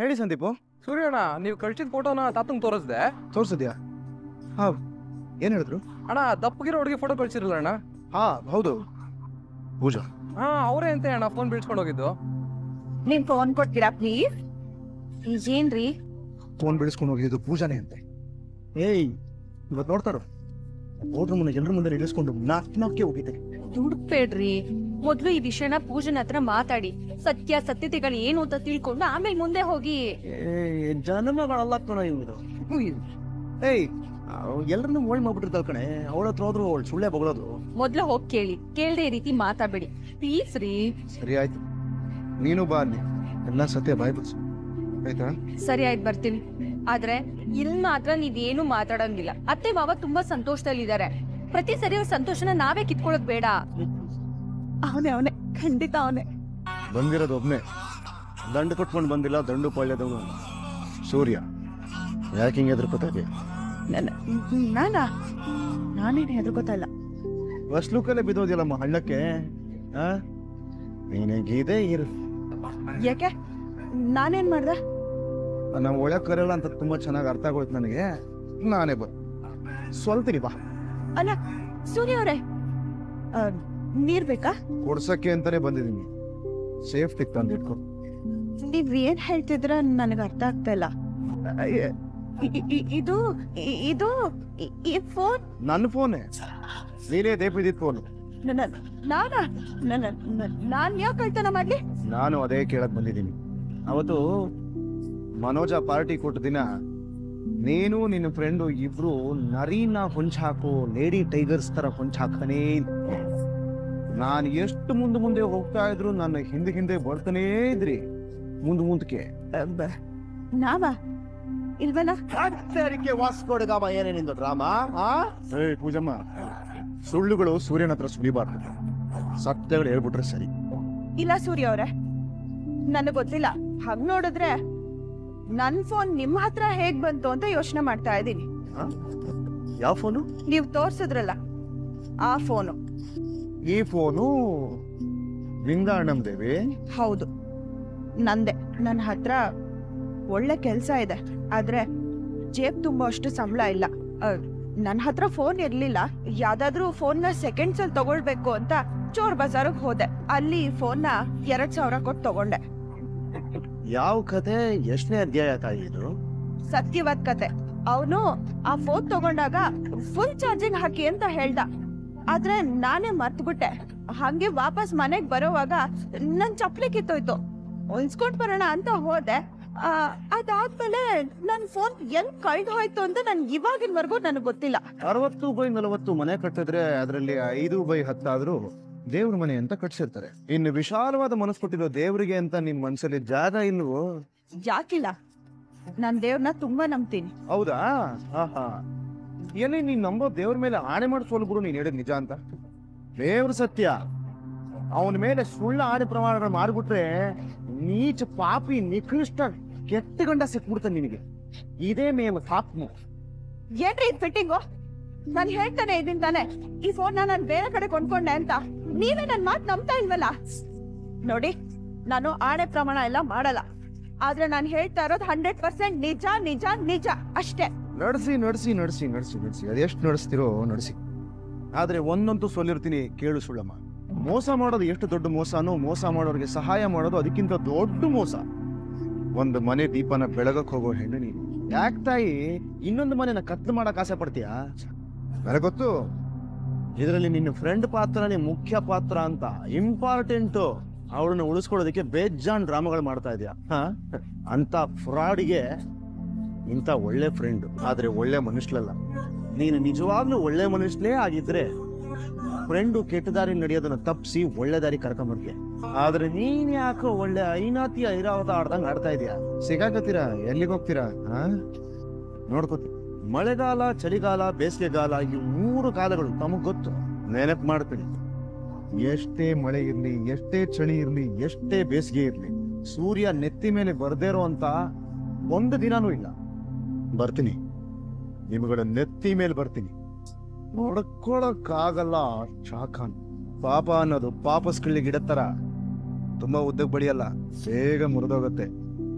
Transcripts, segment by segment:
ಹೇಳಿ ಸಂದೀಪು. ಸೂರ್ಯಣ್ಣ, ನೀವು ಕಳ್ಸಿದ ಫೋಟೋನ ತಾತಂಗ್ ತೋರಿಸ್ದೆ. ತೋರಿಸಿದ್ಯಾ? ಏನ್ ಹೇಳಿದ್ರು ಅಣ್ಣ? ದಪ್ಪಗಿರೋ ಹುಡುಗಿ ಫೋಟೋ ಕಳ್ಸಿರಲ್ಲ ಅಣ್ಣ? ಹೌದು, ಪೂಜಾ. ಅವರೇ ಅಂತೆ ಅಣ್ಣ ಫೋನ್ ಬೀಳ್ಸ್ಕೊಂಡು ಹೋಗಿದ್ದು. ನಿಮ್ ಫೋನ್ ಕೊಡ್ತೀರಾ ಪ್ಲೀಸ್? ಈಗೇನ್ರಿ ಫೋನ್ ಬಿಡಿಸ್ಕೊಂಡು ಹೋಗಿದ್ದು ಪೂಜಾನೇ ಅಂತೆ. ಇವತ್ತು ನೋಡ್ತಾರೋ ಹೋಟ್ರ ಮುಂದೆ ಜನರ ಮುಂದೆ ಇಳಿಸ್ಕೊಂಡು ನಾಲ್ಕೆ ಹೋಗಿದ್ದೆ. ದುಡ್ಬೇಡ್ರಿ, ಮೊದ್ಲು ಈ ವಿಷಯನ ಪೂಜನ ಹತ್ರ ಮಾತಾಡಿ ಸತ್ಯತೆಗಳು ಏನು ಅಂತ ತಿಳ್ಕೊಂಡು ಆಮೇಲೆ ಮುಂದೆ ಹೋಗಿ. ಜನಮಗಳಲ್ಲ ಕಣ ಇವ್ರು. ಎಲ್ಲರನ್ನೂ ಓಳ್ ಮಾಡ್ಬಿಟ್ಟಿರ್ತಾಳ ಕಣೆ. ಅವಳ ಹತ್ರ ಹೋದ್ರು ಅವಳು ಸುಳ್ಳೆ ಬಗಳೋದು. ಮೊದ್ಲು ಹೋಗಿ ಕೇಳ್ದೆ ಈ ರೀತಿ ಮಾತಾಡ್ಬೇಡಿ ಪ್ಲೀಸ್ ರೀ. ಸರಿ ಆಯ್ತು, ನೀನು ಬಾ ಅಲ್ಲಿ, ಎಲ್ಲ ಸತ್ಯ ಬಾಯ್ ಬಿಡ್ಸು ಆಯ್ತಾ? ಸರಿ ಆಯ್ತು, ಬರ್ತೀನಿ. ಆದ್ರೆ ಇಲ್ಲಿ ಮಾತ್ರ ನೀವೇನು ಮಾತಾಡಂಗಿಲ್ಲ. ಅತ್ತೆ ಮಾವ ತುಂಬಾ ಸಂತೋಷದಲ್ಲಿದ್ದಾರೆ. ಪ್ರತಿ ಸರಿ ಅವ್ರ ಸಂತೋಷನ ನಾವೇ ಕಿತ್ಕೊಳ್ಳೋದ್ ಬೇಡ. ಅವನೇ ಖಂಡಿತ ಅವನೇ ಬಂದಿರೋದು ಒಬ್ನೇ. ದಂಡು ಕೊಟ್ಕೊಂಡು ಬಂದಿಲ್ಲ, ದಂಡು ಪಳ್ಯದವನು ಸೂರ್ಯ. ಯಾಕೆ ಹಿಂಗೆ ಹೆದರ್ಕೋತಾಗೆ? ನಾನೇನು ಹೆದರ್ಕೋತಾ ಇಲ್ಲ. ಬಸ್ಲುಕಲ್ಲೇ ಬಿದ್ದೋದಿಲ್ಲಮ್ಮ ಹಳ್ಳಕ್ಕೆ. ನೀನೇಗಿದೆ ಇರು. ಯಾಕೆ ನಾನೇನ್ ಮಾಡ್ದೆ? ನಾವು ಒಳಗೆ ಕರೆಯಲ್ಲ ಅಂತ ತುಂಬಾ ಚೆನ್ನಾಗಿ ಅರ್ಥ ಆಗೋಯ್ತು ನನಗೆ. ನಾನೇ ಸ್ವಲ್ತೀನಿ ಬಾ. ಅಲ್ಲ ಸೂರ್ಯ ಅವರೇ, ನೀರ್ ಬೇಕಾ? ಕೊಡ್ಸಕ್ಕೆ ಅಂತಾನೆ ಬಂದಿದ್ದೀನಿ. ಸೇಫ್ಟಿ ತಂದು ಇಟ್ಕೊ. ನೀವ್ ಏನ್ ಹೇಳ್ತಿದ್ರ ನನಗೆ ಅರ್ಥ ಆಗ್ತಾ ಇಲ್ಲ. ಇದು ಇದು ಈ ಫೋನ್ ನನ್ನ ಫೋನೇ. ನೀನೇ ದೇಪಿದಿದ್ ಫೋನು. ನಾನ್ ಯಾಕೆ ಕಳ್ತನ ಮಾಡ್ಲಿ? ನಾನು ಅದೇ ಕೇಳಕ್ ಬಂದಿದ್ದೀನಿ. ಅವತ್ತು ಮನೋಜ ಪಾರ್ಟಿ ಕೊಟ್ಟ ದಿನ ನೀನು ನಿನ್ನ ಫ್ರೆಂಡು ಇಬ್ರು ನರಿನ ಹೊಂಚ್ ಹಾಕು, ಲೇಡಿ ಟೈಗರ್ಸ್ ತರ ಹೊಂಚ್ ಹಾಕನೇ. ನಾನು ಎಷ್ಟು ಮುಂದೆ ಹೋಗ್ತಾ ಇದ್ರು ನನ್ನ ಹಿಂದೆ ಬರ್ತಾನೇ ಇದ್ರಿ. ಮುಂದಕ್ಕೆ ನಾವ ಇಲ್ವಲ್ಲ? ವಾಸ್ಕೋಡ್ಗಾಮ ಏನೇನಿಂದ ಡ್ರಾಮಾ. ಪೂಜಮ್ಮ, ಸುಳ್ಳುಗಳು ಸೂರ್ಯನ ಹತ್ರ ಸುಳಿಬಾರ್ದು. ಸತ್ಯಗಳು ಹೇಳ್ಬಿಟ್ರೆ ಸರಿ. ಇಲ್ಲ ಸೂರ್ಯ ಅವ್ರೆ, ನನಗ್ ಗೊತ್ತಿಲ್ಲ. ಹಂಗ್ ನೋಡಿದ್ರೆ ನನ್ ಫೋನ್ ನಿಮ್ ಹತ್ರ ಹೇಗ್ ಬಂತು ಅಂತ ಯೋಚನೆ ಮಾಡ್ತಾ ಇದ್ದೀನಿ. ಯಾವ ಫೋನು? ನೀವ್ ತೋರ್ಸಿದ್ರಲ್ಲ ಆ ಫೋನು. ಈ ಫೋನು ದೇವಿ? ಹೌದು, ನಂದೆ. ನನ್ನ ಹತ್ರ ಒಳ್ಳೆ ಕೆಲ್ಸ ಇದೆ, ಆದ್ರೆ ಜೇಬ್ ತುಂಬಾ ಅಷ್ಟು ಸಂಬಳ ಇಲ್ಲ. ನನ್ನ ಹತ್ರ ಫೋನ್ ಇರ್ಲಿಲ್ಲ. ಯಾವ್ದಾದ್ರೂ ಫೋನ್ನ ಸೆಕೆಂಡ್ಸ್ ಅಲ್ಲಿ ತಗೊಳ್ಬೇಕು ಅಂತ ಚೋರ್ ಬಜಾರ್ಗ್ ಹೋದೆ. ಅಲ್ಲಿ ಫೋನ್ನ 2,000 ಕೊಟ್ಟು ತಗೊಂಡೆ. ಯಾವ ಕತೆ? ಎಷ್ಟನೇ ಅಧ್ಯಾಯ ತಾಯಿ ಇದು? ಸತ್ಯವಾದ ಕತೆ. ಅವನು ಆ ಫೋನ್ ತಗೊಂಡಾಗ ಫುಲ್ ಚಾರ್ಜಿಂಗ್ ಹಾಕಿ ಅಂತ ಹೇಳ್ದ. ಆದ್ರೆ ನಾನೇ ಮರ್ತ್ಬಿಟ್ಟೆ. ಹಂಗೆ ವಾಪಸ್ ಮನೆಗ್ ಬರೋವಾಗ ನನ್ ಚಪ್ಲಿ ಕಿತ್ತೋಯ್ತು. ಹೊಲ್ಸ್ಕೊಂಡ್ ಬರೋಣ ಅಂತ ಹೋದೆ. ಅದಾದ್ಮೇಲೆ ನನ್ ಫೋನ್ ಹೆಂಗ್ ಕಳ್ದು ಹೋಯ್ತು ಅಂತ ಇವಾಗಿನವರೆಗೂ ನನಗ್ ಗೊತ್ತಿಲ್ಲ. 60/40 ಮನೆ ಕಟ್ಟಿದ್ರೆ ಅದರಲ್ಲಿ 5/10 ಆದ್ರೂ ದೇವ್ರ ಮನೆ ಅಂತ ಕಟ್ಸಿರ್ತಾರೆ. ಇನ್ನು ವಿಶಾಲವಾದ ಮನಸ್ಸು ಕೊಟ್ಟಿರೋ ದೇವ್ರಿಗೆ ಅಂತ ನಿಮ್ ಮನ್ಸಲ್ಲಿ ಜಾಗ ಇಲ್ವೋ? ಯಾಕಿಲ್ಲ, ನಾನ್ ದೇವ್ರನ್ನ ತುಂಬಾ ನಂಬ್ತೀನಿ. ಹೌದಾ? ಎಲ್ಲಿ ನೀನ್ ನಂಬೋ ದೇವ್ರ ಮೇಲೆ ಆಣೆ ಮಾಡಿ ಸೋಲ್ಬಿಡು. ನೀನ್ ಹೇಳಿದ್ ನಿಜ ಅಂತ. ದೇವ್ರ ಸತ್ಯ. ಅವನ ಮೇಲೆ ಸುಳ್ಳು ಆಣೆ ಪ್ರಮಾಣಗಳು ಮಾಡ್ಬಿಟ್ರೆ ನೀಚ ಪಾಪಿ ನಿಕೃಷ್ಟ ಕೆಟ್ಟ ಗಂಡ ಸಿಕ್ಬಿಡ್ತಾನೆ ನಿನಗೆ. ಇದೇ ಮೇಮ್ ಸಾಕ್ಮು. ಏನ್ರಿ ಇದು ಫಿಟ್ಟಿಂಗು? ನಾನು ಹೇಳ್ತಾನೆ ಇದೀನಿ ತಾನೆ, ಈ ಫೋನ್ ನಾನು ಬೇರೆ ಕಡೆ ಕೊಂಡ್ಕೊಂಡೆ ಅಂತ. ನೀವೇ ನನ್ ಮಾತು ನಂಬ್ತಾ ಇಲ್ವಲ್ಲ? ನೋಡಿ, ನಾನು ಆಣೆ ಪ್ರಮಾಣ ಎಲ್ಲ ಮಾಡಲ್ಲ. ಆದ್ರೆ ನಾನು ಹೇಳ್ತಾ ಇರೋದು 100% ನಿಜ ನಿಜ ನಿಜ ಅಷ್ಟೇ. ನಡ್ಸಿ ಅದೆಷ್ಟು ನಡೆಸ್ತಿರೋ ನಡೆಸಿ. ಆದ್ರೆ ಒಂದಂತೂ ಸೊಲ್ಲಿರ್ತೀನಿ, ಕೇಳು ಸುಳ್ಳಮ್ಮ. ಮೋಸ ಮಾಡೋದು ಎಷ್ಟು ದೊಡ್ಡ ಮೋಸನೋ, ಮೋಸ ಮಾಡೋರಿಗೆ ಸಹಾಯ ಮಾಡೋದು ಅದಕ್ಕಿಂತ ದೊಡ್ಡ ಮೋಸ. ಒಂದು ಮನೆ ದೀಪನ ಬೆಳಗಕ್ ಹೋಗೋ ಹೆಣ್ಣು ನೀನು. ಯಾಕೆ ತಾಯಿ ಇನ್ನೊಂದು ಮನೆನ ಕತ್ಲು ಮಾಡಕ್ ಆಸೆ ಪಡ್ತೀಯಾ? ನನಗೆ ಗೊತ್ತು, ಇದರಲ್ಲಿ ನಿನ್ನ ಫ್ರೆಂಡ್ ಪಾತ್ರನೇ ಮುಖ್ಯ ಪಾತ್ರ ಅಂತ. ಇಂಪಾರ್ಟೆಂಟು. ಅವಳನ್ನ ಉಳಿಸ್ಕೊಳ್ಳೋದಕ್ಕೆ ಬೇಜಾನ್ ಡ್ರಾಮಾಗಳು ಮಾಡ್ತಾ ಇದೀಯ. ಅಂತ ಫ್ರಾಡ್ಗೆ ಇಂಥ ಒಳ್ಳೆ ಫ್ರೆಂಡ್, ಆದ್ರೆ ಒಳ್ಳೆ ಮನುಷ್ಯಲಲ್ಲ. ನೀನು ನಿಜವಾಗ್ಲೂ ಒಳ್ಳೆ ಮನುಷ್ಯಲೇ ಆಗಿದ್ರೆ ಫ್ರೆಂಡು ಕೆಟ್ಟ ದಾರಿ ನಡೆಯೋದನ್ನ ತಪ್ಪಿಸಿ ಒಳ್ಳೆ ದಾರಿ ಕರ್ಕೊಂಡ್ಬರ್ತೀಯ. ಆದ್ರೆ ನೀನ್ ಯಾಕೋ ಒಳ್ಳೆ ಐನಾತಿ ಐರಾವತ ಆಡ್ದಂಗ್ ಆಡ್ತಾ ಇದೀಯ. ಸಿಗಾಕತ್ತೀರಾ? ಎಲ್ಲಿಗೆ ಹೋಗ್ತೀರಾ? ನೋಡ್ಕೋತಿ. ಮಳೆಗಾಲ, ಚಳಿಗಾಲ, ಬೇಸಿಗೆಗಾಲ, ಈ 3 ಕಾಲಗಳು ತಮಗ್ ಗೊತ್ತು. ನೆನಪು ಮಾಡ್ತೀನಿ. ಎಷ್ಟೇ ಮಳೆ ಇರ್ಲಿ, ಎಷ್ಟೇ ಚಳಿ ಇರ್ಲಿ, ಎಷ್ಟೇ ಬೇಸಿಗೆ ಇರ್ಲಿ, ಸೂರ್ಯ ನೆತ್ತಿ ಮೇಲೆ ಬರ್ದೇ ಇರೋ ಅಂತ ಒಂದು ದಿನಾನೂ ಇಲ್ಲ. ಬರ್ತೀನಿ, ನಿಮ್ಗಳ ನೆತ್ತಿ ಮೇಲೆ ಬರ್ತೀನಿ. ನೋಡ್ಕೊಳಕ್ಕಾಗಲ್ಲ ಶಾಖಾನ್. ಪಾಪ ಅನ್ನೋದು ಪಾಪಸ್ಕಳ್ಳಿ ಗಿಡ ತರ ತುಂಬಾ ಉದ್ದಕ್ಕೆ ಬೆಳೆಯಲ್ಲ, ಬೇಗ ಮುರಿದೋಗತ್ತೆ.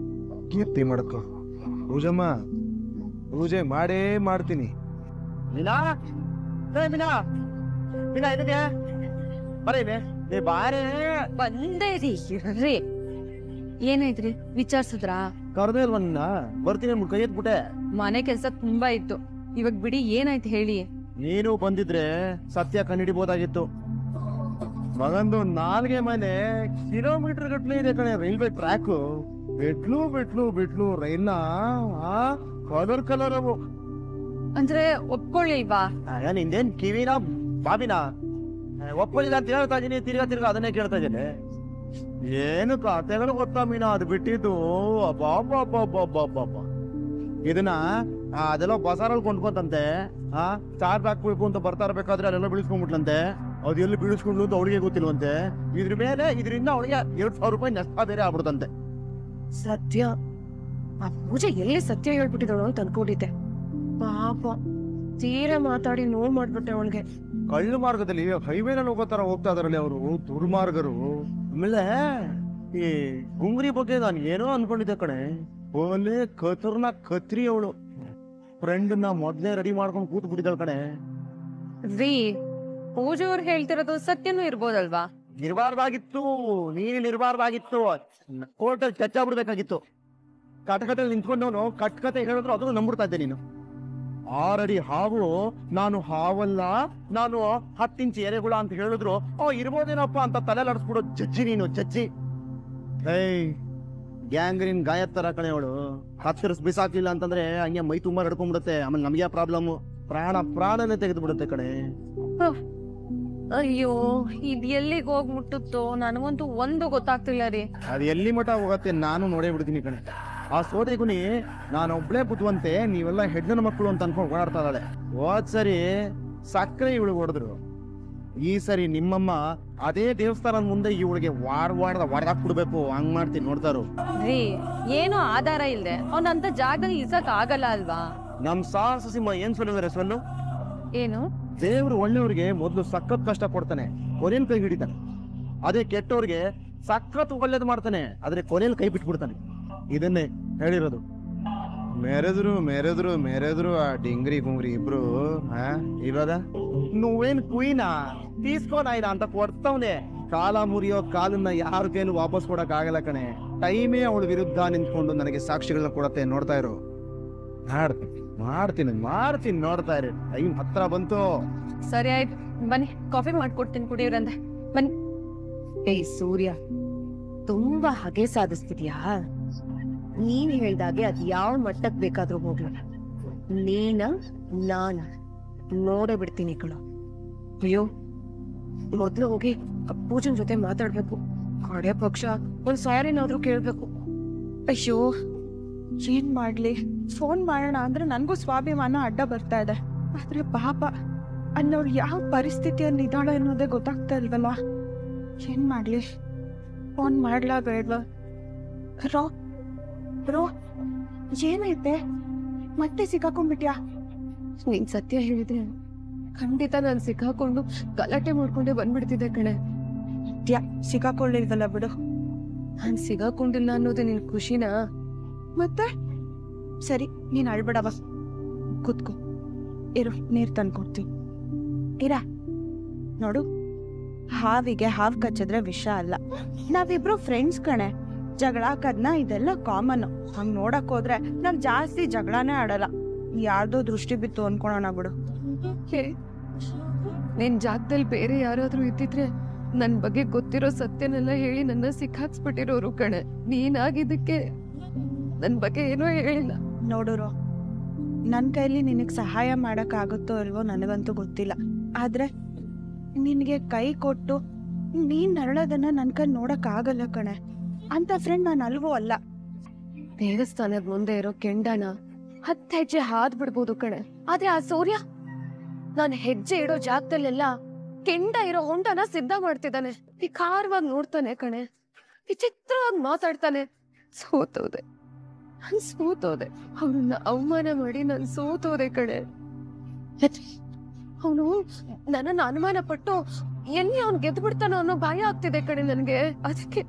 ಕೀರ್ತಿ ಮಾಡ್ಕೊ. ಪೂಜಮ್ಮ, ಪೂಜೆ ಮಾಡೇ ಮಾಡ್ತೀನಿ. ಮೀನಾ, ಮೀನಾ, ಮೀನಾ ಇದಕ್ಕೆ ಬರೀ ಬಾರೇ. ಬಂದೇ ರೀ. ಏನಾಯ್ತ್ರಿ, ವಿಚಾರಿಸಿದ್ರಾ? ಕರ್ದೇ ಇಲ್ವ ನಿನ್ನ? ಬರ್ತೀನಿ ಅಂದ್ಬಿಟ್ಟು ಕೈ ಎತ್ಬಿಟ್ಟೆ. ಮನೆ ಕೆಲ್ಸ ತುಂಬಾ ಇತ್ತು, ಇವಾಗ ಬಿಡಿ. ಏನಾಯ್ತು ಹೇಳಿ. ನೀನು ಬಂದಿದ್ರೆ ಸತ್ಯ ಕಂಡಿಡಿಬೋದಾಗಿತ್ತು. ಮಗಂದು 4 ಮನೆ ಕಿಲೋಮೀಟರ್ ಗಟ್ಲೆ ಇದೆ ಕಣೆ ರೈಲ್ವೆ ಟ್ರ್ಯಾಕ್. ಬಿಟ್ಲು ಬಿಟ್ಲು ಬಿಟ್ಲು ರೈಲ್ನ ಕಲರ್ ಅವು. ಅಂದ್ರೆ ಒಪ್ಕೊಳ್ಳಿಲ್ವಾ? ನಿಂದೇನ್ ಕಿವಿನ ಬಾಬಿನ? ಒಪ್ಪಲಿಲ್ಲ ಅಂತ ಹೇಳ್ತಾ ಇದೀನಿ, ತಿರ್ಗಾ ಅದನ್ನೇ ಕೇಳ್ತಾ ಇದ್ದೇನೆ. ಏನು ಕತೆಗಳು ಗೊತ್ತಾ ಮೀನಾ ಅದು ಬಿಟ್ಟಿದ್ದು? ಅಬ್ಬಾ ಇದನ್ನ ಅದೆಲ್ಲ ಬಸಾರಲ್ಲಿ ಕೊಂಡ್ಕೊಂತಂತೆ. ಚಾರ್ಜ್ ಹಾಕ್ಬೇಕು ಅಂತ ಬರ್ತಾ ಇರ್ಬೇಕಾದ್ರೆ ಅಲ್ಲೆಲ್ಲ ಬೀಳಿಸ್ಕೊಂಡ್ಬಿಟ್ಲಂತೆ. ಅದು ಎಲ್ಲಿ ಬೀಳಿಸ್ಕೊಂಡು ಅಂತ ಅವಳಿಗೆ ಗೊತ್ತಿಲ್ವಂತೆ. ಇದರಿಂದ ಅವಳಿಗೆ 2,000 ರೂಪಾಯಿ ನಷ್ಟ ಬೇರೆ ಆಗ್ಬಿಡ್ತಂತೆ. ಸತ್ಯ, ಆ ಪೂಜೆ ಎಲ್ಲಿ ಸತ್ಯ ಹೇಳ್ಬಿಟ್ಟಿದಳು ಅಂತ ಅನ್ಕೊಂಡಿದ್ದೆ. ಪಾಪ ತೀರಾ ಮಾತಾಡಿ ನೋವು ಮಾಡ್ಬಿಟ್ಟೆ ಅವಳಿಗೆ. ಕಳ್ಳು ಮಾರ್ಗದಲ್ಲಿ ಹೈವೇನಲ್ಲಿ ಹೋಗೋ ತರ ಹೋಗ್ತಾ ಇದಾರಲ್ಲಿ ಅವರು, ದುರ್ಮಾರ್ಗರು. ಆಮೇಲೆ ಈ ಗುಂಗ್ರಿ ಬಗ್ಗೆ ನಾನು ಏನೋ ಅನ್ಕೊಂಡಿದ್ದೆ ಕಣೆ. ಓಲೆ ಕತರ್ನ ಕತ್ರಿ ಅವಳು. ಫ್ರೆಂಡ್ನ ಮೊದ್ಲೇ ರೆಡಿ ಮಾಡ್ಕೊಂಡು ಕೂತ್ ಬಿಟ್ಟಿದ್ದಾಳ ಕಣೆ. ರೀ, ಪೂಜೆ ಅವ್ರು ಹೇಳ್ತಿರೋದು ಸತ್ಯನೂ ಇರ್ಬೋದಲ್ವಾ? ಇರಬಾರ್ದಾಗಿತ್ತು, ನೀನು ಇರಬಾರ್ದಾಗಿತ್ತು. ಕೋರ್ಟಲ್ಲಿ ಚಚ್ಚಾಬಿಡ್ಬೇಕಾಗಿತ್ತು. ಕಟಕತೆ ನಿಂತ್ಕೊಂಡವನು ಕಟ್ಕತೆ ಹೇಳಿದ್ರು ಅದನ್ನು ನಂಬಿಡ್ತಾ ಇದ್ದೆ ನೀನು. 6 ಅಡಿ ಹಾವು, ನಾನು ಹಾವಲ್ಲ, ನಾನು 10 ಇಂಚ್ ಎರೆಗುಳ ಅಂತ ಹೇಳಿದ್ರು ಇರ್ಬೋದೇನಪ್ಪ ಅಂತ ತಲೆ ಲಡಿಸ್ಬಿಡೋ ಜಜ್ಜಿ ನೀನು, ಜಜ್ಜಿ. ಗ್ಯಾಂಗ್ರಿನ್ ಗಾಯತ್ತರ ಕಣೆ ಅವಳು. ಕತ್ತರಿಸ್ ಬಿಸಾಕ್ಲಿಲ್ಲ ಅಂತಂದ್ರೆ ಹಂಗೆ ಮೈ ತುಂಬಾ ನಡ್ಕೊಂಡ್ಬಿಡುತ್ತೆ. ಆಮೇಲೆ ನಮಗೆ ಪ್ರಾಬ್ಲಮ್, ಪ್ರಾಣನೇ ತೆಗೆದು ಬಿಡುತ್ತೆ ಕಣೆ. ಅಯ್ಯೋ, ಇದ್ ಎಲ್ಲಿಗೆ ಹೋಗ್ಬಿಟ್ಟುತ್ತೋ ನನಗಂತೂ ಒಂದು ಗೊತ್ತಾಗ್ತಿಲ್ಲ ರೀ. ಅದು ಎಲ್ಲಿ ಮಠ ಹೋಗತ್ತೆ ನಾನು ನೋಡೇ ಬಿಡ್ತೀನಿ ಕಣೆ. ಆ ಸೋದೆಗುನಿ ನಾನೊಬ್ಳೇ ಬುದ್ಧಿವಂತೆ, ನೀವೆಲ್ಲ ಹೆಡ್ಡನ ಮಕ್ಕಳು ಅಂತ ಅನ್ಕೊಂಡು ಓಡಾಡ್ತಾ ಇದ್ದಾಳೆ. ಹೋದ್ ಸರಿ ಸಕ್ಕರೆ ಇವಳು ಹೊಡೆದ್ರು, ಈ ಸರಿ ನಿಮ್ಮಮ್ಮ ಅದೇ ದೇವಸ್ಥಾನದ ಮುಂದೆ ಇವಳಿಗೆ ವಾರದಾಕ್ ಬಿಡ್ಬೇಕು. ಹಂಗ್ ಮಾಡ್ತೀನಿ ನೋಡ್ತಾರು. ರೀ, ಏನೋ ಆಧಾರ ಇಲ್ದೆ ಅವನಂತ ಜಾಗದಲ್ಲಿ ಇಸಕ್ ಆಗಲ್ಲ ಅಲ್ವಾ? ನಮ್ ಸಾಹಸ ಸಿಂಹ ಏನ್ ಸೊಲ್ಲಿದ್ದಾರೆ ಸೊಲ್ಲು? ಏನು? ದೇವ್ರು ಒಳ್ಳೆಯವ್ರಿಗೆ ಮೊದ್ಲು ಸಖತ್ ಕಷ್ಟ ಕೊಡ್ತಾನೆ, ಕೊನೆಯಲ್ಲಿ ಕೈ ಹಿಡಿತಾನೆ. ಅದೇ ಕೆಟ್ಟವ್ರಿಗೆ ಸಖತ್ ಒಳ್ಳೇದು ಮಾಡ್ತಾನೆ, ಆದ್ರೆ ಕೊನೆಯಲ್ಲಿ ಕೈ ಬಿಟ್ಬಿಡ್ತಾನೆ. ಇದನ್ನೇ ಹೇಳಿರೋದು. ಮೆರೆದ್ರು ಆ ಡಿಂಗ್ರಿ ಗುಂಗ್ರಿ ಇಬ್ರು. ಇವಾಗ నువ్వేನ್ ಕ್ವೀನಾ ತೀಸ್ಕೋನಾಯ್ನ ಅಂತ ಕೊಡ್ತವ್ನೆ. ಕಾಲ ಮುರಿಯೋ ಕಾಲನ್ನ ಯಾರ ಕೈಲೂ ವಾಪಸ್ ಕೊಡಕ್ ಆಗಲ್ಲ ಕಣೆ. ಟೈಮೇ ಅವಳ ವಿರುದ್ಧ ನಿಂತ್ಕೊಂಡು ನನಗೆ ಸಾಕ್ಷಿಗಳನ್ನ ಕೊಡತ್ತೆ. ನೋಡ್ತಾ ಇರು, ಮಾಡ್ತೀನಿ ನೋಡ್ತಾ ಇರಿ. ಟೈಮ್ ಹತ್ರ ಬಂತು. ಸರಿ ಆಯ್ತು, ಬನ್ನಿ ಕಾಫಿ ಮಾಡ್ಕೊಡ್ತೀನಿ ಕುಡಿಯೋರಂದೆ. ಬನ್ನಿ. ಏಯ್ ಸೂರ್ಯ, ತುಂಬಾ ಹಗೆ ಸಾಧಿಸ್ತಿದ್ಯಾ? ನೀನ್ ಹೇಳ್ದಾಗೆ ಅದ್ ಯಾವ ಮಟ್ಟಕ್ ಬೇಕಾದ್ರೂ ಹೋಗ್ಲ. ನೀನ ನಾನ ನೋಡೇ ಬಿಡ್ತೀನಿ ಕಣೋ. ಅಯ್ಯೋ, ಮೊದ್ಲು ಹೋಗಿ ಪೂಜನ್ ಜೊತೆ ಮಾತಾಡ್ಬೇಕು. ಕಡೆ ಪಕ್ಷ ಒಂದ್ ಸಾರಿನಾದ್ರೂ ಕೇಳ್ಬೇಕು. ಅಯ್ಯೋ, ಏನ್ ಮಾಡ್ಲಿ? ಫೋನ್ ಮಾಡೋಣ ಅಂದ್ರೆ ನನ್ಗೂ ಸ್ವಾಭಿಮಾನ ಅಡ್ಡ ಬರ್ತಾ ಇದೆ. ಆದ್ರೆ ಪಾಪ ಅನ್ನೋಳು ಯಾವ ಪರಿಸ್ಥಿತಿಯಲ್ಲಿ ಇದ್ದಾಳೆ ಅನ್ನೋದೇ ಗೊತ್ತಾಗ್ತಾ ಇಲ್ವಲ್ಲ. ಏನ್ ಮಾಡ್ಲಿ? ಫೋನ್ ಮಾಡ್ಲಾ ಬೇಡ್ವಾ? ರೋ ಏನೈತೆ? ಮತ್ತೆ ಸಿಕ್ಕಾಕೊಂಡ್ಬಿಟ್ಯಾ? ನೀನ್ ಸತ್ಯ ಹೇಳಿದ್ರೆ ಖಂಡಿತ ನಾನ್ ಸಿಕ್ಕಾಕೊಂಡು ಗಲಾಟೆ ಮಾಡ್ಕೊಂಡೆ ಬಂದ್ಬಿಡ್ತಿದ್ದೆ ಕಣೆ. ಸಿಕ್ಕಾಕೊಳ್ಳಿಲ್ವಲ್ಲ ಬಿಡು. ನಾನ್ ಸಿಗಾಕೊಂಡಿಲ್ಲ ಅನ್ನೋದು ನಿನ್ ಖುಷಿನಾ? ಮತ್ತೆ ಸರಿ, ನೀನ್ ಅಳ್ಬೇಡವ, ಕೂತ್ಕೋ. ಇರು, ನೀರ್ ತಂದ್ಕೊಡ್ತೀನಿ. ನೋಡು, ಹಾವಿಗೆ ಹಾವು ಕಚ್ಚಿದ್ರೆ ವಿಷ ಅಲ್ಲ. ನಾವಿಬ್ರು ಫ್ರೆಂಡ್ಸ್ ಕಣೆ. ಜಗಳ ಕದ್ನ ಇದೆಲ್ಲ ಕಾಮನ್. ಹಂಗ್ ನೋಡಕ್ ಹೋದ್ರೆ ನಾವ್ ಜಾಸ್ತಿ ಜಗಳನೇ ಆಡಲ್ಲ. ಯಾರ್ದೋ ದೃಷ್ಟಿ ಬಿತ್ತು ಅನ್ಕೊಳೋಣ ಬಿಡು. ನಿನ್ ಜಾಗದಲ್ಲಿ ಬೇರೆ ಯಾರಾದ್ರೂ ಇದ್ದಿದ್ರೆ ನನ್ ಬಗ್ಗೆ ಗೊತ್ತಿರೋ ಸತ್ಯನೆಲ್ಲ ಹೇಳಿ ನನ್ನ ಸಿಕ್ಕಾಕ್ಸ್ಬಿಟ್ಟಿರೋರು ಕಣೆ. ನೀನಾಗಿದ್ದಕ್ಕೆ ನನ್ ಬಗ್ಗೆ ಏನೋ ಹೇಳಿಲ್ಲ. ನೋಡುರು, ನನ್ ಕೈಲಿ ನಿನಗ್ ಸಹಾಯ ಮಾಡಕ್ ಆಗುತ್ತೋ ಇಲ್ವೋ ನನಗಂತೂ ಗೊತ್ತಿಲ್ಲ. ಆದ್ರೆ ನಿನ್ಗೆ ಕೈ ಕೊಟ್ಟು ನೀನ್ ನರಳೋದನ್ನ ನನ್ ಕೈ ನೋಡಕ್ ಆಗಲ್ಲ ಕಣೆ. ಅಂತ ಫ್ರೆಂಡ್ ನಾನು ಅಲ್ವೋ ಅಲ್ಲ. ದೇವಸ್ಥಾನದ ಮುಂದೆ ಇರೋ ಕೆಂಡನ 10 ಹೆಜ್ಜೆ ಹಾದ್ ಬಿಡ್ಬೋದು ಕಣೆ. ಆದ್ರೆ ಆ ಸೂರ್ಯ ನಾನ್ ಹೆಜ್ಜೆ ಇಡೋ ಜಾಗದಲ್ಲೆಲ್ಲ ಕೆಂಡ ಇರೋ ಹೊಂಡನ ಸಿದ್ಧ ಮಾಡ್ತಿದ್ದಾನೆ. ವಿಕಾರವಾಗಿ ನೋಡ್ತಾನೆ ಕಣೆ, ವಿಚಿತ್ರವಾಗಿ ಮಾತಾಡ್ತಾನೆ. ಸೋತೋದೆ ಅವನನ್ನ ಅವಮಾನ ಮಾಡಿ ನಾನ್ ಸೋತೋದೆ ಕಣೆ. ಅವನು ನನ್ನನ್ನ ಅನುಮಾನ ಪಟ್ಟು ಎಲ್ಲಿ ಅವ್ನು ಗೆದ್ದು ಬಿಡ್ತಾನೋ ಅನ್ನೋ ಭಯ ಆಗ್ತಿದೆ ಕಣೆ ನನ್ಗೆ. ಅದಕ್ಕೆ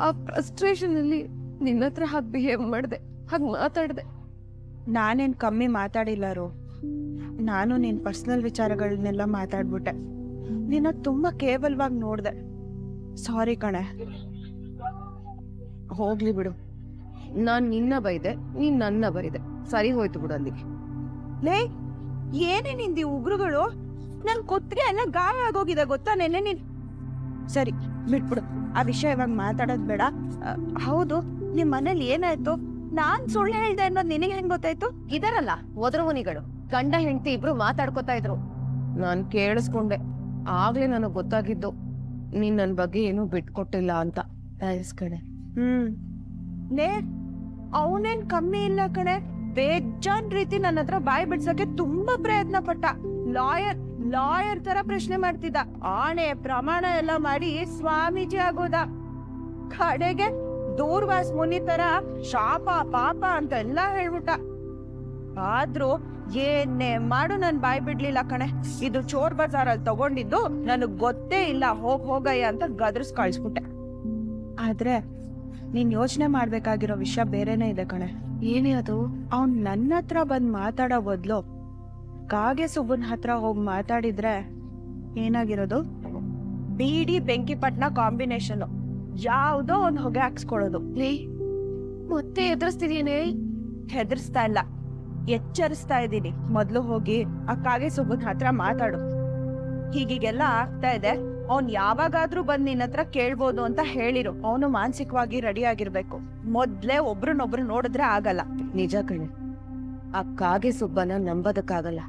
ಆ ಫ್ರಸ್ಟ್ರೇಷನ್ ಅಲ್ಲಿ ನಿನ್ನ ಹತ್ರ ಹಾಗೆ ಬಿಹೇವ್ ಮಾಡಿದೆ, ಹಾಗೆ ಮಾತಾಡಿದೆ. ನಾನೇನ್ ಕಮ್ಮಿ ಮಾತಾಡಿಲ್ಲಾರು. ನಾನು ನಿನ್ ಪರ್ಸನಲ್ ವಿಚಾರಗಳನ್ನೆಲ್ಲ ಮಾತಾಡ್ಬಿಟ್ಟೆ. ನಿನ್ನ ತುಂಬಾ ಕೇವಲವಾಗಿ ನೋಡ್ದೆ. ಸಾರಿ ಕಣೆ. ಹೋಗ್ಲಿ ಬಿಡು, ನಾನ್ ನಿನ್ನ ಬೈದೆ, ನೀನ್ ನನ್ನ ಬೈದೆ, ಸರಿ ಹೋಯ್ತು ಬಿಡು ಅಲ್ಲಿಗೆ. ಲೇ, ಏನೇ ನಿಂದಿ ಉಗ್ರುಗಳು? ನನ್ ಕುತ್ತಿಗೆ ಎಲ್ಲ ಗಾಯ ಆಗೋಗಿದೆ ಗೊತ್ತಾ ನೆನ್ನೆ ನೀನ್. ಸರಿ ಬಿಟ್ಬಿಡು, ಆ ವಿಷಯ ಇವಾಗ ಮಾತಾಡೋದ್ ಬೇಡ. ಹೌದು, ನಿಮ್ ಮನೇಲಿ ಏನಾಯ್ತು? ನಾನ್ ಸುಳ್ಳು ಹೇಳ್ದೆ ಅನ್ನೋದು ನಿನಗೆ ಹೆಂಗ್ ಗೊತ್ತಾಯ್ತು? ಇದರಲ್ಲ ಒದರಮುನಿಗಳು ಗಂಡ ಹೆಂಡತಿ ಇಬ್ರು ಮಾತಾಡ್ಕೊತಾ ಇದ್ರು. ನಾನ್ ಕೇಳಿಸ್ಕೊಂಡೆ. ಆಗ್ಲೇ ನನಗ್ ಗೊತ್ತಾಗಿದ್ದು ನೀನ್ ನನ್ ಬಗ್ಗೆ ಏನೂ ಬಿಟ್ಕೊಟ್ಟಿಲ್ಲ ಅಂತ. ಥ್ಯಾಂಕ್ಸ್ ಕಣೆ. ಲೇ, ಅವನೇನ್ ಕಮ್ಮಿ ಇಲ್ಲ ಕಣೆ. ಬೇಜಾನ್ ರೀತಿ ನನ್ನ ಹತ್ರ ಬಾಯಿ ಬಿಡ್ಸಕ್ಕೆ ತುಂಬಾ ಪ್ರಯತ್ನ ಪಟ್ಟ. ಲಾಯರ್ ತರ ಪ್ರಶ್ನೆ ಮಾಡ್ತಿದ್ದ. ಆಣೆ ಪ್ರಮಾಣ ಎಲ್ಲ ಮಾಡಿ ಸ್ವಾಮೀಜಿ ಆಗೋದ. ಕಡೆಗೆ ದೂರ್ವಾಸ್ ಮುನಿ ತರ ಶಾಪ ಪಾಪ ಅಂತ ಎಲ್ಲ ಹೇಳ್ಬಿಟ್ಟ. ಆದ್ರೂ ಏನೇ ಮಾಡು ನನ್ ಬಾಯಿ ಬಿಡ್ಲಿಲ್ಲ ಕಣೆ. ಇದು ಚೋರ್ ಬಜಾರಲ್ಲಿ ತಗೊಂಡಿದ್ದು, ನನಗ್ ಗೊತ್ತೇ ಇಲ್ಲ, ಹೋಗಯ್ಯ ಅಂತ ಗದರ್ಸ್ ಕಳಿಸ್ಬಿಟ್ಟೆ. ಆದ್ರೆ ನೀನ್ ಯೋಚನೆ ಮಾಡ್ಬೇಕಾಗಿರೋ ವಿಷಯ ಬೇರೆನೇ ಇದೆ ಕಣೆ. ಏನೇ ಅದು? ಅವ್ನ್ ನನ್ನ ಹತ್ರ ಬಂದ್ ಮಾತಾಡೋ ಬದ್ಲು ಕಾಗೆ ಸುಬ್ಬನ್ ಹತ್ರ ಹೋಗಿ ಮಾತಾಡಿದ್ರೆ ಏನಾಗಿರೋದು? ಬೀಡಿ ಬೆಂಕಿಪಟ್ನ ಕಾಂಬಿನೇಷನ್. ಯಾವ್ದೋ ಒಂದ್ ಹೊಗೆ ಹಾಕ್ಸ್ಕೊಳ್ಳೋದು. ಮತ್ತೆ ಎದುರಿಸ್ತಿದೀನಿ. ಹೆದರ್ಸ್ತಾ ಇಲ್ಲ, ಎಚ್ಚರಿಸ್ತಾ ಇದ್ದೀನಿ. ಮೊದ್ಲು ಹೋಗಿ ಆ ಕಾಗೆ ಸುಬ್ಬನ್ ಹತ್ರ ಮಾತಾಡು. ಹೀಗೀಗೆಲ್ಲ ಆಗ್ತಾ ಇದೆ, ಅವ್ನ್ ಯಾವಾಗಾದ್ರೂ ಬಂದ್ ನಿನ್ನ ಹತ್ರ ಕೇಳ್ಬೋದು ಅಂತ ಹೇಳಿರು. ಅವನು ಮಾನಸಿಕವಾಗಿ ರೆಡಿ ಆಗಿರ್ಬೇಕು. ಮೊದ್ಲೇ ಒಬ್ರನ್ನೊಬ್ರು ನೋಡಿದ್ರೆ ಆಗಲ್ಲ. ನಿಜ ಕಣೆ, ಆ ಕಾಗೆ ಸುಬ್ಬನ ನಂಬೋದಕ್ಕಾಗಲ್ಲ.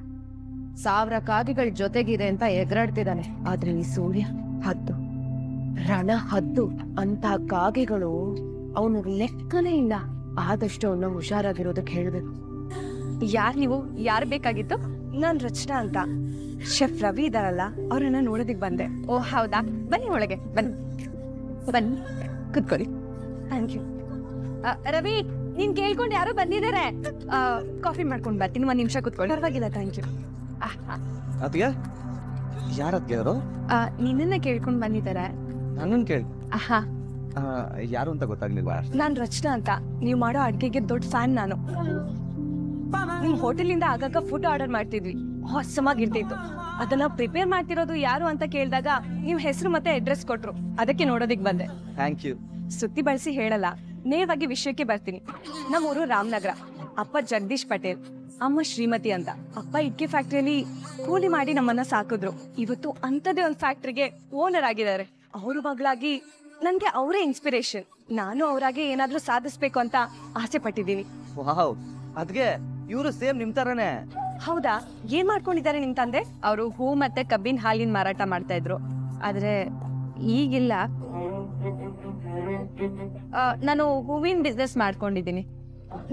1000 ಕಾಗೆಗಳ ಜೊತೆಗಿದೆ ಅಂತ ಎಗರಾಡ್ತಿದ್ದಾನೆ. ಆದ್ರೆ ಈ ಸೂರ್ಯ ಹದ್ದು, ರಣ ಹದ್ದು ಅಂತ ಕಾಗೆಗಳು ಅವನಿಗೆ ಲೆಕ್ಕನೇ ಇಲ್ಲ. ಆದಷ್ಟು ಅವನ್ನ ಹುಷಾರಾಗಿರೋದಕ್ಕೆ ಹೇಳ್ಬೇಕು. ಯಾರ್ ನೀವು? ಯಾರ್ ಬೇಕಾಗಿತ್ತು? ನಾನ್ ರಚನಾ ಅಂತ. ಶೆಫ್ ರವಿ ಇದಾರಲ್ಲ, ಅವ್ರನ್ನ ನೋಡೋದಿಕ್ ಬಂದೆ. ಓ ಹೌದಾ, ಬನ್ನಿ ಒಳಗೆ ಬನ್ನಿ ಕುತ್ಕೊಳ್ಳಿ. Thank you. ರವಿ, ನೀನ್ ಕೇಳ್ಕೊಂಡು ಯಾರೋ ಬಂದಿದ್ದಾರೆ. ಕಾಫಿ ಮಾಡ್ಕೊಂಡ್ ಬರ್ತೀನಿ, 1 ನಿಮಿಷ ಕುತ್ಕೊಳ್ಳಿ. ಪರವಾಗಿಲ್ಲ, ಥ್ಯಾಂಕ್ ಯು. ಅದಕ್ಕೆ ಯಾರದ್ಗೆ ಅವರು? ನಿನ್ನನ್ನ ಕೇಳ್ಕೊಂಡ್ ಬಂದಿದ್ದಾರೆ. ನನ್ನನ್ ಕೇಳಿ ಆಹಾ, ಯಾರು ಅಂತ ಗೊತ್ತಾಗ್ಲಿಲ್ವಾ? ನಾನ್ ರಚನಾ ಅಂತ. ನೀವ್ ಮಾಡೋ ಅಡ್ಗೆಗೆ ದೊಡ್ಡ ಫ್ಯಾನ್ ನಾನು. ನಿಮ್ ಹೋಟೆಲಿಂದ ಆಗಾಗ ಫುಡ್ ಆರ್ಡರ್ ಮಾಡ್ತಿದ್ವಿ, ಹೊಸಮಾಗಿರ್ತಿತ್ತು. ಅದನ್ನ ಪ್ರಿಪೇರ್ ಮಾಡ್ತಿರೋದು ಯಾರು ಅಂತ ಕೇಳಿದಾಗ ನೀವ್ ಹೆಸರು ಮತ್ತೆ ಅಡ್ರೆಸ್ ಕೊಟ್ರು. ಅದಕ್ಕೆ ನೋಡೋದಿಕ್ ಬಂದೆ. Thank you. ಸುತ್ತಿ ಬಳಸಿ ಹೇಳಲ್ಲ, ನೇರವಾಗಿ ವಿಷಯಕ್ಕೆ ಬರ್ತೀನಿ. ನಮ್ಮೂರು ರಾಮನಗರ. ಅಪ್ಪ ಜಗದೀಶ್ ಪಟೇಲ್, ಅಮ್ಮ ಶ್ರೀಮತಿ ಅಂತ. ಅಪ್ಪ ಇಟ್ಕೆ ಫ್ಯಾಕ್ಟ್ರಿಯಲ್ಲಿ ಕೂಲಿ ಮಾಡಿ ನಮ್ಮನ್ನ ಸಾಕಿದ್ರು. ಇವತ್ತು ಅಂತದೇ ಒಂದು ಫ್ಯಾಕ್ಟ್ರಿಗೆ ಓನರ್ ಆಗಿದ್ದಾರೆ. ಅವ್ರ ಮಗಳಾಗಿ ನನ್ಗೆ ಅವರೇ ಇನ್ಸ್ಪಿರೇಷನ್. ನಾನು ಅವರಾಗೆ ಏನಾದ್ರೂ ಸಾಧಿಸ್ಬೇಕು ಅಂತ ಆಸೆ ಪಟ್ಟಿದ್ದೀನಿ. ವಾವ್, ಅದ್ಗೆ ಇವರು ಸೇಮ್ ನಿಮ್ ತರನೇ. ಹೌದಾ? ಏನ್ ಮಾಡ್ಕೊಂಡಿದ್ದಾರೆ ನಿಮ್ ತಂದೆ? ಅವರು ಹೂ ಮತ್ತೆ ಕಬ್ಬಿನ ಹಾಲಿನ ಮಾರಾಟ ಮಾಡ್ತಾ ಇದ್ರು. ಆದ್ರೆ ಈಗಿಲ್ಲ. ನಾನು ಹೂವಿನ ಬಿಸ್ನೆಸ್ ಮಾಡ್ಕೊಂಡಿದ್ದೀನಿ.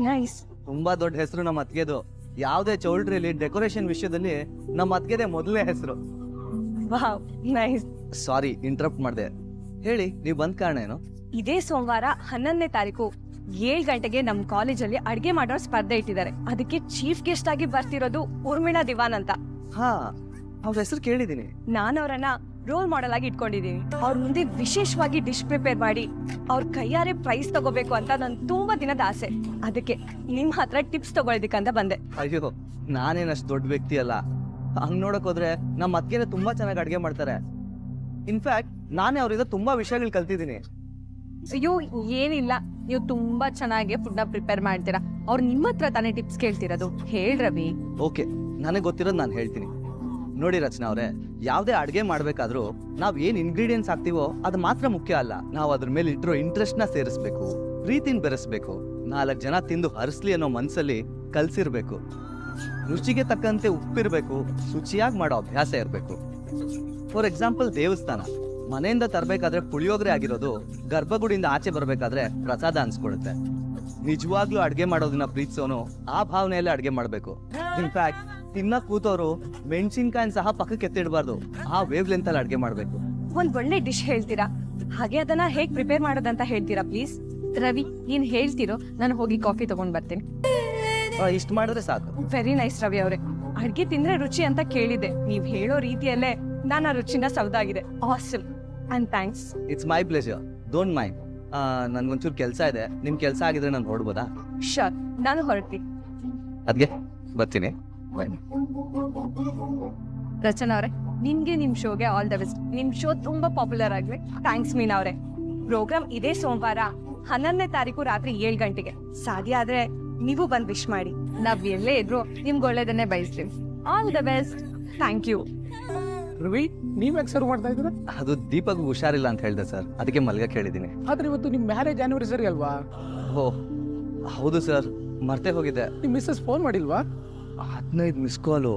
ನೈಸ್. ತುಂಬಾ ದೊಡ್ಡ ಹೆಸರು ನಮ್ಮ ಅತ್ಗೆದು. ಯಾವ್ದೇ ಚೌಲ್ಟ್ರಿಲಿ ಡೆಕೋರೇಷನ್ ವಿಷಯದಲ್ಲಿ ನಮ್ಮ ಅತ್ಗೆದೆ ಮೊದಲನೇ ಹೆಸರು. Wow, nice. ಸಾರಿ ಇಂಟರಪ್ಟ್ ಮಾಡಿದೆ. ಹೇಳಿ, ನೀವು ಬಂದ್ ಕಾರಣ ಏನು? ಇದೇ ಸೋಮವಾರ 11ನೇ ತಾರೀಕು 7 ಗಂಟೆಗೆ ನಮ್ ಕಾಲೇಜಲ್ಲಿ ಅಡ್ಗೆ ಮಾಡೋ ಸ್ಪರ್ಧೆ ಇಟ್ಟಿದ್ದಾರೆ. ಅದಕ್ಕೆ ಚೀಫ್ ಗೆಸ್ಟ್ ಆಗಿ ಬರ್ತಿರೋದು ಊರ್ಮಿಳಾ ದಿವಾನ್ ಅಂತ. ಹಾ, ಅವ್ರ ಹೆಸರು ಕೇಳಿದೀನಿ. ನಾನು ಅವರನ್ನ ರೋಲ್ ಮಾಡೆಲ್ ಆಗಿ ಇಟ್ಕೊಂಡಿದ್ದೀನಿ. ಅವ್ರ ಮುಂದೆ ವಿಶೇಷವಾಗಿ ಡಿಶ್ ಪ್ರಿಪೇರ್ ಮಾಡಿ ಅವ್ರ ಕೈಯಾರೆ ಪ್ರೈಸ್ ತಗೋಬೇಕು ಅಂತ ನನ್ ತುಂಬಾ ದಿನದ ಆಸೆ. ಅದಕ್ಕೆ ನಿಮ್ ಹತ್ರ ಟಿಪ್ಸ್ ತಗೊಳ್ಳೋದಿಕ್ಕಂತ ಬಂದೆ. ಅಯ್ಯೋ, ನಾನೇನಷ್ಟು ದೊಡ್ಡ ವ್ಯಕ್ತಿ ಅಲ್ಲ. ಹಂಗ್ ನೋಡಕ್ ಹೋದ್ರೆ ನಮ್ಮ ಅತ್ಗೆನೆ ತುಂಬಾ ಚೆನ್ನಾಗಿ ಅಡ್ಗೆ ಮಾಡ್ತಾರೆ. ಇನ್ಫ್ಯಾಕ್ಟ್ ನಾನೇ ಅವ್ರಿಂದ ತುಂಬಾ ವಿಷಯಗಳು ಕಲ್ತಿದ್ದೀನಿ. ಅಯ್ಯೋ ಏನಿಲ್ಲ, ನೀವು ತುಂಬಾ ಚೆನ್ನಾಗಿ ಫುಡ್ ನ ಪ್ರಿಪೇರ್ ಮಾಡ್ತೀರಾ. ಅವ್ರು ನಿಮ್ಮ ಹತ್ರ ತಾನೇ ಟಿಪ್ಸ್ ಕೇಳ್ತಿರೋದು. ಹೇಳ್ರವಿ. ಓಕೆ, ನನಗೆ ಗೊತ್ತಿರೋದು ನಾನು ಹೇಳ್ತೀನಿ. ನೋಡಿ ರಚನಾ ಅವ್ರೆ, ಯಾವ್ದೇ ಅಡ್ಗೆ ಮಾಡ್ಬೇಕಾದ್ರೂ ನಾವ್ ಏನ್ ಇಂಗ್ರೀಡಿಯೆಂಟ್ಸ್ ಹಾಕ್ತಿವೋ ಅದು ಮಾತ್ರ ಮುಖ್ಯ ಅಲ್ಲ. ನಾವು ಅದ್ರ ಮೇಲೆ ಇಟ್ಟಿರೋ ಇಂಟ್ರೆಸ್ಟ್ ನ ಸೇರಿಸ್ಬೇಕು, ಪ್ರೀತಿನ ಬೆರೆಸ್ಬೇಕು, 4 ಜನ ತಿಂದು ಹರಿಸ್ಲಿ ಅನ್ನೋ ಮನ್ಸಲ್ಲಿ ಕಲ್ಸಿರ್ಬೇಕು. ರುಚಿಗೆ ತಕ್ಕಂತೆ ಉಪ್ಪಿರ್ಬೇಕು, ಶುಚಿಯಾಗಿ ಮಾಡೋ ಅಭ್ಯಾಸ ಇರ್ಬೇಕು. ಫಾರ್ ಎಕ್ಸಾಂಪಲ್, ದೇವಸ್ಥಾನ ಮನೆಯಿಂದ ತರಬೇಕಾದ್ರೆ ಪುಳಿಯೋಗರೆ ಆಗಿರೋದು ಗರ್ಭಗುಡಿಯಿಂದ ಆಚೆ ಬರ್ಬೇಕಾದ್ರೆ ಪ್ರಸಾದ ಅನ್ಸ್ಕೊಡುತ್ತೆ. ನಿಜವಾಗ್ಲೂ ಅಡ್ಗೆ ಮಾಡೋದನ್ನ ಪ್ರೀತಿಸೋನು ಆ ಭಾವನೆಯಲ್ಲೇ ಅಡ್ಗೆ ಮಾಡ್ಬೇಕು. ಇನ್ಫ್ಯಾಕ್ಟ್ ತಿನ್ನಕ್ ಕೂತೋರು ಮೆಣಸಿನ್ಕಾಯಿನ ಸಹ ಪಕ್ಕಕ್ಕೆ ಎತ್ತಿಡಬಾರ್ದು. ಆ ವೇವ್ ಲೆಂತ್ ಅಲ್ಲಿ ಅಡ್ಗೆ ಮಾಡ್ಬೇಕು. ಒಂದ್ ಒಳ್ಳೆ ಡಿಶ್ ಹೇಳ್ತೀರಾ, ಹಾಗೆ ಅದನ್ನ ಹೇಗ್ ಪ್ರಿಪೇರ್ ಮಾಡೋದಂತ ಹೇಳ್ತೀರಾ ಪ್ಲೀಸ್? ರವಿ, ನೀನ್ ಹೇಳ್ತಿರೋ, ನಾನು ಹೋಗಿ ಕಾಫಿ ತಗೊಂಡ್ ಬರ್ತೀನಿ. ಇಷ್ಟ ಮಾಡಿದ್ರೆ ಸಾಕು. ವೆರಿ ನೈಸ್ ರವಿ ಅವರೇ. ಅಡ್ಗೆ ತಿಂದ್ರೆ ರುಚಿ ಅಂತ ಕೇಳಿದೆ. ನೀವ್ ಹೇಳೋ ರೀತಿಯಲ್ಲೇ ನಾನು ಆ ರುಚಿನ ಸೌದಾಗಿದೆ. Awesome, and thanks. It's my pleasure, don't mind. ನನ್ಗೊಂಚೂರು ಕೆಲಸ ಇದೆ. ನಿಮ್ ಕೆಲಸ ಆಗಿದ್ರೆ ನಾನು ಹೊರಡ್ಬೋದಾ? ಶರ್, ನಾನು ಹೊರಡ್ತೀನಿ. ಅದ್ಗೆ ಬರ್ತೀನಿ. ರಚನಾ ಅವರೇ, ನಿಮ್ಗೆ ನಿಮ್ ಶೋಗೆ ಆಲ್ ದ ಬೆಸ್ಟ್. ನಿಮ್ ಶೋ ತುಂಬಾ ಪಾಪ್ಯುಲರ್ ಆಗ್ಲಿ. ಥ್ಯಾಂಕ್ಸ್ ಮೀನಾ ಅವರೇ. ಪ್ರೋಗ್ರಾಮ್ ಇದೇ ಸೋಮವಾರ 11ನೇ ತಾರೀಕು ರಾತ್ರಿ 7 ಗಂಟೆಗೆ. ಸಾಧ್ಯ ಆದ್ರೆ ನೀವು ಬಂದ್ ವಿಶ್ ಮಾಡಿ. ನಾವ್ ಎಲ್ಲೇ ಇದ್ರು ನಿಮ್ಗೆ ಒಳ್ಳೇದನ್ನೇ ಬಯಸ್ತೀವಿ. All the best. Thank you. Ravi, ನೀವ್ ಯಾಕೆ ಸರ್ವ್ ಮಾಡ್ತಾ ಇದ್ದೀರಾ? ಅದು ದೀಪಕ್ ಹುಷಾರಿಲ್ಲ ಅಂತ ಹೇಳ್ದೆ ಸರ್, ಅದಕ್ಕೆ ಮಲ್ಗಕ್ಕೆ ಹೇಳಿದ್ದೀನಿ. ಆದ್ರೆ ಇವತ್ತು ನಿಮ್ ಮ್ಯಾರೇಜ್ ಆನಿವರ್ಸರಿ ಅಲ್ವಾ? ಓ ಹೌದು ಸರ್, ಮರ್ತೇ ಹೋಗಿದ್ದೆ. ನಿಮ್ ಮಿಸ್ಸಸ್ ಫೋನ್ ಮಾಡಿಲ್ವಾ? 15 ಮಿಸ್ ಕಾಲು.